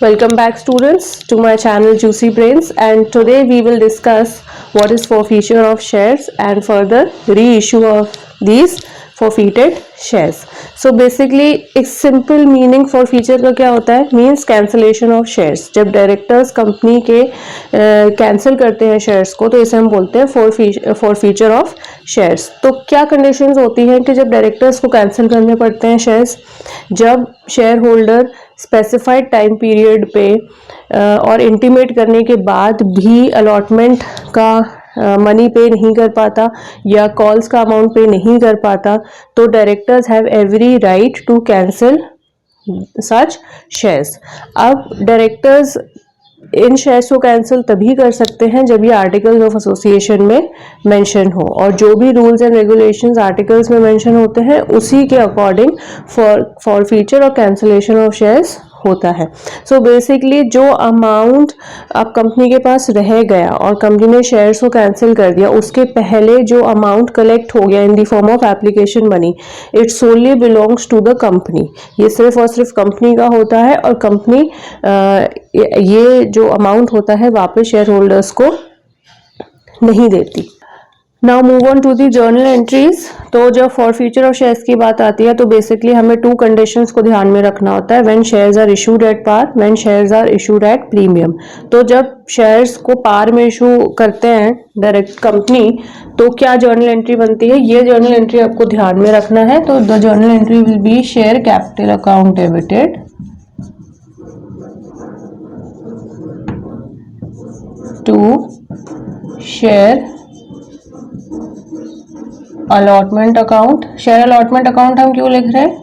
Welcome back students to my channel Juicy Brains, and today we will discuss what is forfeiture of shares and further reissue of these forfeited shares. So basically एक simple meaning forfeiture का क्या होता है, means cancellation of shares. जब directors company के cancel करते हैं shares को तो इसे हम बोलते हैं forfeiture of shares. तो क्या कंडीशंस होती हैं कि जब डायरेक्टर्स को कैंसिल करने पड़ते हैं शेयर्स, जब share holder specified time period पे और इंटीमेट करने के बाद भी अलॉटमेंट का मनी पे नहीं कर पाता या कॉल्स का अमाउंट पे नहीं कर पाता, तो directors have every right to cancel such shares. अब डायरेक्टर्स इन शेयर्स को कैंसिल तभी कर सकते हैं जब ये आर्टिकल्स ऑफ एसोसिएशन में मेंशन हो, और जो भी रूल्स एंड रेगुलेशंस आर्टिकल्स में मेंशन होते हैं उसी के अकॉर्डिंग फॉरफीचर और कैंसिलेशन ऑफ शेयर्स होता है. सो बेसिकली जो अमाउंट अब कंपनी के पास रह गया और कंपनी ने शेयर्स को कैंसिल कर दिया, उसके पहले जो अमाउंट कलेक्ट हो गया in the form of application money, it solely belongs to the company. ये सिर्फ और सिर्फ कंपनी का होता है और कंपनी ये जो अमाउंट होता है वापस शेयर होल्डर्स को नहीं देती. Now move on to the journal entries. तो जब फॉरफीचर ऑफ शेयर्स की बात आती है तो बेसिकली हमें टू कंडीशंस को ध्यान में रखना होता है. When shares are issued at par, when shares are issued at premium. तो जब शेयर्स को पार में इशू करते हैं डायरेक्ट कंपनी तो क्या जर्नल एंट्री बनती है, ये जर्नल एंट्री आपको ध्यान में रखना है. तो the journal entry will be share capital account debited to share allotment account. Share allotment account हम क्यों लिख रहे हैं,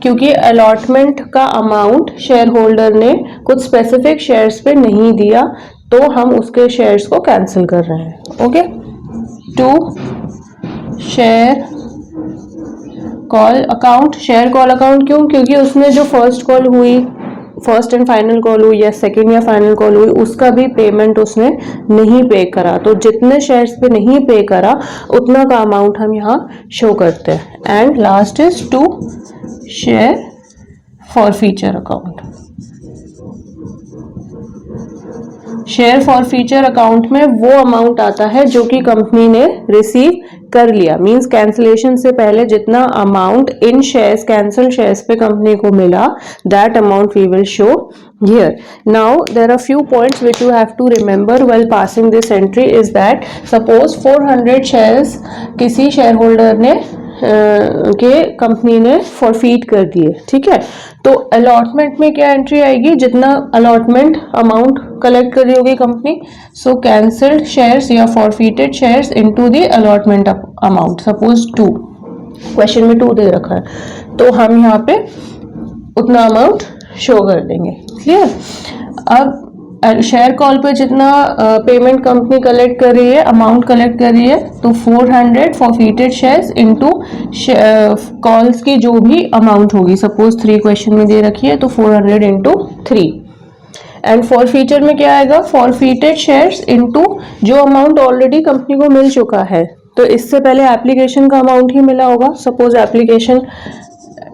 क्योंकि अलॉटमेंट का अमाउंट शेयर होल्डर ने कुछ स्पेसिफिक शेयर्स पे नहीं दिया तो हम उसके शेयर्स को कैंसिल कर रहे हैं. Okay, to share call account. Share call account क्यों, क्योंकि उसने जो फर्स्ट कॉल हुई, फर्स्ट एंड फाइनल कॉल हुई या सेकेंड या फाइनल कॉल हुई, उसका भी पेमेंट उसने नहीं पे करा. तो जितने शेयर्स पे नहीं पे करा उतना का अमाउंट हम यहाँ शो करते हैं. And last is to share forfeiture account. Share forfeiture account में वो अमाउंट आता है जो कि कंपनी ने रिसीव कर लिया, मींस कैंसिलेशन से पहले जितना amount in shares, cancel shares पे कंपनी को मिला, that amount we will show here. Now there are few points which you have to remember while passing this entry is that suppose 400 shares किसी share holder ने के company ने forfeit कर दिए, ठीक है. तो अलॉटमेंट में क्या एंट्री आएगी, जितना अलॉटमेंट अमाउंट कलेक्ट कर रही होगी कंपनी. सो कैंसल्ड शेयर्स या forfeited shares into the allotment amount. Suppose 2, question में 2 दे रखा है तो हम यहाँ पे उतना अमाउंट शो कर देंगे. क्लियर. अब शेयर कॉल पे जितना पेमेंट कंपनी कलेक्ट कर रही है, अमाउंट कलेक्ट कर रही है, तो 400 फॉरफीटेड शेयर्स इनटू कॉल्स की जो भी अमाउंट होगी. सपोज 3 क्वेश्चन में दे रखी है तो 400 इंटू 3. एंड फॉरफीचर में क्या आएगा, फॉरफीटेड शेयर्स इनटू जो अमाउंट ऑलरेडी कंपनी को मिल चुका है. तो इससे पहले एप्लीकेशन का अमाउंट ही मिला होगा. सपोज एप्लीकेशन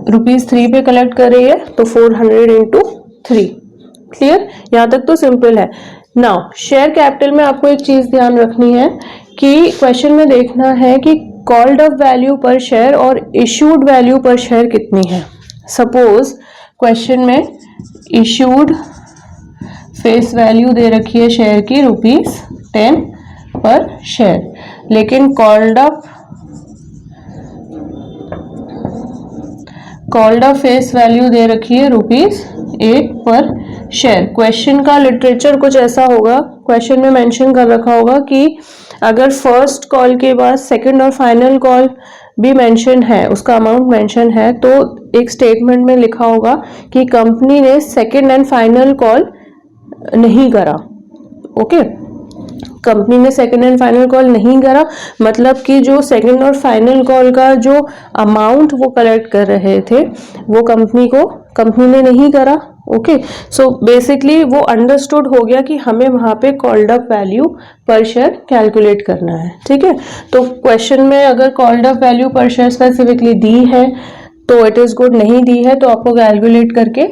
₹3 पे कलेक्ट कर रही है तो 400 इंटू 3. क्लियर, यहाँ तक तो सिंपल है. नाउ शेयर कैपिटल में आपको एक चीज ध्यान रखनी है कि क्वेश्चन में देखना है कि called up value per share और इशूड वैल्यू पर शेयर कितनी है. सपोज क्वेश्चन में इशूड फेस वैल्यू दे रखी है शेयर की ₹10 पर शेयर, लेकिन कॉल्ड अप फेस वैल्यू दे रखी है ₹8 पर शेयर. क्वेश्चन का लिटरेचर कुछ ऐसा होगा, क्वेश्चन में मेंशन कर रखा होगा कि अगर फर्स्ट कॉल के बाद सेकंड और फाइनल कॉल भी मेंशन है, उसका अमाउंट मेंशन है, तो एक स्टेटमेंट में लिखा होगा कि कंपनी ने सेकंड एंड फाइनल कॉल नहीं करा. ओके, कंपनी ने सेकंड एंड फाइनल कॉल नहीं करा मतलब कि जो सेकंड और फाइनल कॉल का जो अमाउंट वो कलेक्ट कर रहे थे वो कंपनी ने नहीं करा. ओके, सो बेसिकली वो अंडरस्टूड हो गया कि हमें वहां पे called up value per share calculate करना है. ठीक है, तो क्वेश्चन में अगर called up value per share specifically दी है तो इट इज गुड, नहीं दी है तो आपको कैलकुलेट करके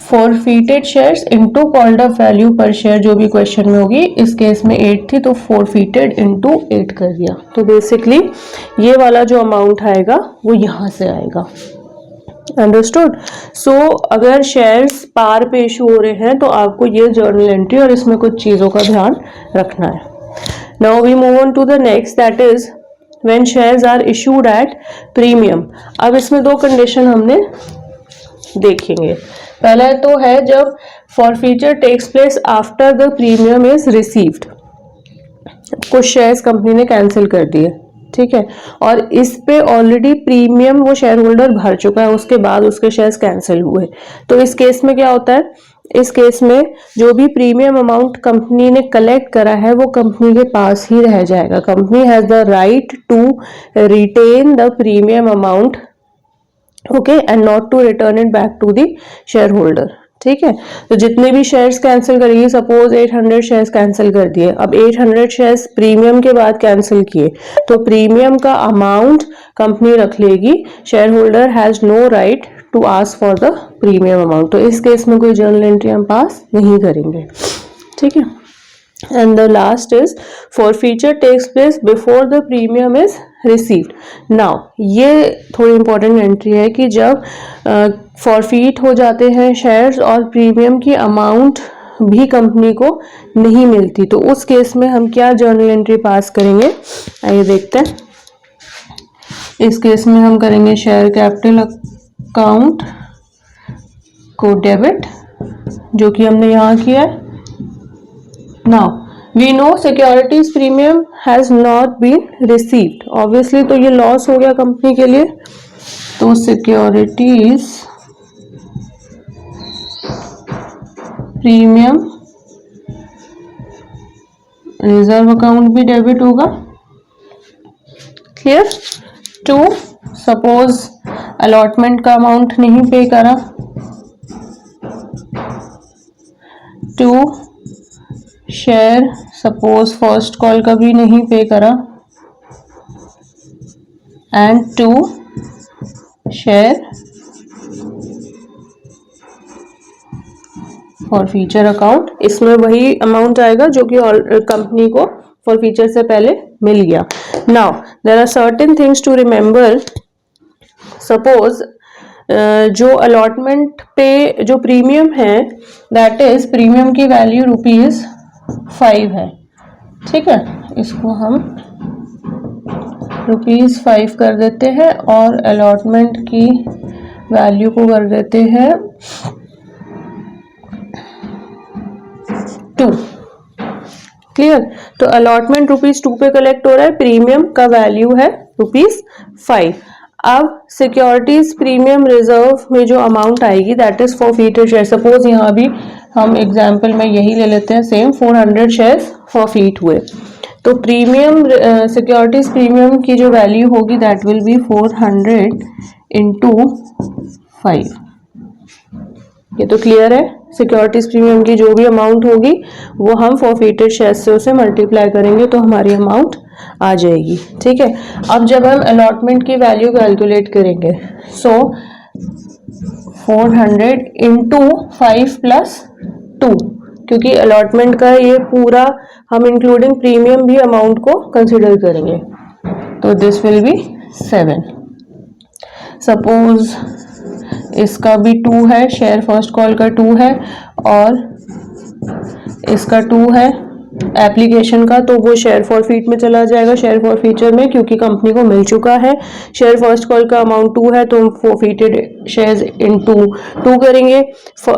forfeited shares into called up value per share, जो भी क्वेश्चन में होगी। इस केस में 8 थी तो फॉरफीटेड इनटू 8 कर दिया। तो बेसिकली ये वाला जो अमाउंट आएगा वो यहां से आएगा। अंडरस्टूड। सो अगर शेयर्स पार पे इशू हो रहे हैं तो आपको ये जर्नल एंट्री और इसमें कुछ चीजों का ध्यान रखना है। Now we move on to the next, that is when shares are issued at premium. अब इसमें दो कंडीशन हमने देखेंगे। पहला तो है जब forfeiture takes place after the premium is received. कुछ शेयर्स कंपनी ने कैंसिल कर दिए, ठीक है, और इस पे ऑलरेडी प्रीमियम वो शेयर होल्डर भर चुका है, उसके बाद उसके शेयर्स कैंसिल हुए। तो इस केस में क्या होता है, इस केस में जो भी प्रीमियम अमाउंट कंपनी ने कलेक्ट करा है वो कंपनी के पास ही रह जाएगा। Company has the right to retain the premium amount, okay, and not to return it back to the share holder, ठीक है। तो जितने भी शेयर्स कैंसिल करेगी, सपोज 800 शेयर्स कैंसिल कर दिए, अब 800 शेयर्स प्रीमियम के बाद कैंसिल किए, तो प्रीमियम का अमाउंट कंपनी रख लेगी। Share holder has no right to ask for the premium amount. तो इस केस में कोई जर्नल एंट्री हम पास नहीं करेंगे, ठीक है। And the last is forfeiture takes place before the premium is received. Now ये थोड़ी इंपॉर्टेंट एंट्री है कि जब फॉरफीट हो जाते हैं शेयर्स और प्रीमियम की अमाउंट भी कंपनी को नहीं मिलती, तो उस केस में हम क्या जर्नल एंट्री पास करेंगे, आइए देखते हैं। इस केस में हम करेंगे शेयर कैपिटल अकाउंट को डेबिट, जो कि हमने यहाँ किया है। Now we know securities premium has not been received. Obviously तो ये लॉस हो गया कंपनी के लिए, तो सिक्योरिटीज प्रीमियम रिजर्व अकाउंट भी डेबिट होगा। क्लियर। टू, सपोज अलॉटमेंट का अमाउंट नहीं पे करा, to share suppose first call का भी नहीं पे करा, and to share forfeiture account. इसमें वही अमाउंट आएगा जो कि कंपनी को फॉरफीचर से पहले मिल गया। Now there are certain things to remember. Suppose जो अलॉटमेंट पे जो प्रीमियम है, दैट इज प्रीमियम की वैल्यू ₹5 है, ठीक है, इसको हम ₹5 कर देते हैं और अलॉटमेंट की वैल्यू को कर देते हैं 2। क्लियर। तो अलॉटमेंट ₹2 पे कलेक्ट हो रहा है, प्रीमियम का वैल्यू है ₹5। अब सिक्योरिटीज प्रीमियम रिजर्व में जो अमाउंट आएगी दैट इज फॉरफीटेड शेयर। सपोज यहाँ भी हम एग्जाम्पल में यही ले लेते हैं, सेम 400 शेयर्स फॉरफीट हुए, तो प्रीमियम सिक्योरिटीज प्रीमियम की जो वैल्यू होगी दैट विल बी 400 इंटू 5। ये तो क्लियर है। सिक्योरिटीज प्रीमियम की जो भी अमाउंट होगी वो हम फॉरफीटेड शेयर्स से उसे मल्टीप्लाई करेंगे तो हमारी अमाउंट आ जाएगी, ठीक है। अब जब हम अलॉटमेंट की वैल्यू कैलकुलेट करेंगे, सो 400 इंटू 5 प्लस 2, क्योंकि अलॉटमेंट का ये पूरा हम इंक्लूडिंग प्रीमियम भी अमाउंट को कंसिडर करेंगे, तो दिस विल बी 7। सपोज इसका भी 2 है, शेयर फर्स्ट कॉल का 2 है और इसका 2 है एप्लीकेशन का, तो वो शेयर फॉरफीट में चला जाएगा, शेयर फॉरफीचर में, क्योंकि कंपनी को मिल चुका है। शेयर फर्स्ट कॉल का अमाउंट 2 है तो हम फॉरफीटेड शेयर्स इनटू 2 करेंगे।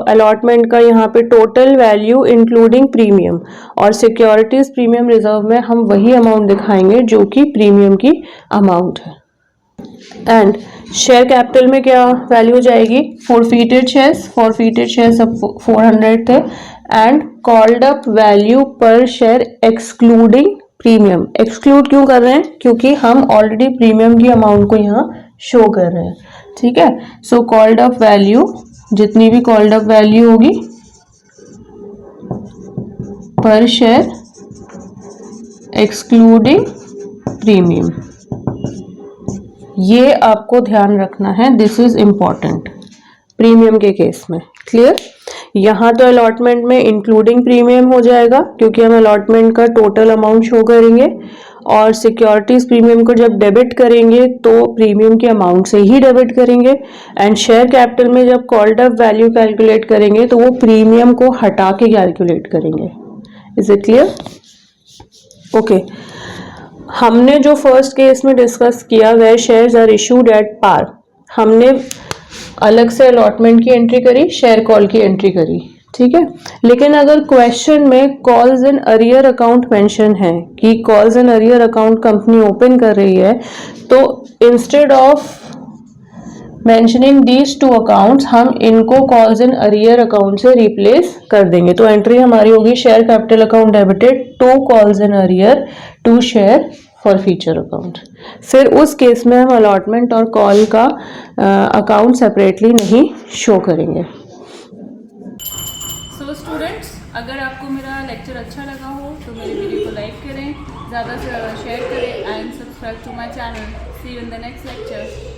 अलॉटमेंट का यहाँ पे टोटल वैल्यू इंक्लूडिंग प्रीमियम, और सिक्योरिटीज प्रीमियम रिजर्व में हम वही अमाउंट दिखाएंगे जो कि प्रीमियम की अमाउंट है। एंड शेयर कैपिटल में क्या वैल्यू जाएगी, फॉरफीटेड शेयर्स 400 थे, and called up value per share excluding premium. Exclude क्यों कर रहे हैं, क्योंकि हम ऑलरेडी प्रीमियम की अमाउंट को यहाँ शो कर रहे हैं, ठीक है। सो कॉल्ड अप वैल्यू, जितनी भी कॉल्ड अप वैल्यू होगी पर शेयर एक्सक्लूडिंग प्रीमियम, ये आपको ध्यान रखना है, दिस इज इंपॉर्टेंट प्रीमियम के केस में। क्लियर। यहाँ तो अलॉटमेंट में इंक्लूडिंग प्रीमियम हो जाएगा क्योंकि हम अलॉटमेंट का टोटल अमाउंट शो करेंगे, और सिक्योरिटीज प्रीमियम को जब डेबिट करेंगे तो प्रीमियम के अमाउंट से ही डेबिट करेंगे। एंड शेयर कैपिटल में जब कॉल्ड अप वैल्यू कैलकुलेट करेंगे तो वो प्रीमियम को हटा के कैलकुलेट करेंगे। Is it clear? ओके, हमने जो फर्स्ट केस में डिस्कस किया वह shares are issued at par, हमने अलग से अलॉटमेंट की एंट्री करी, शेयर कॉल की एंट्री करी, ठीक है। लेकिन अगर क्वेश्चन में calls in arrear account mention है कि calls in arrear account company open कर रही है, तो instead of mentioning these two accounts हम इनको कॉल्स इन अरियर अकाउंट से रिप्लेस कर देंगे। तो एंट्री हमारी होगी share capital account debited to calls in arrear to share forfeiture account. फिर उस केस में हम अलॉटमेंट और कॉल का अकाउंट सेपरेटली नहीं शो करेंगे। सो स्टूडेंट्स, अगर आपको मेरा लेक्चर अच्छा लगा हो तो मेरे वीडियो को लाइक करें, ज़्यादा से ज़्यादा शेयर करें and subscribe to my channel. See you in the next lecture.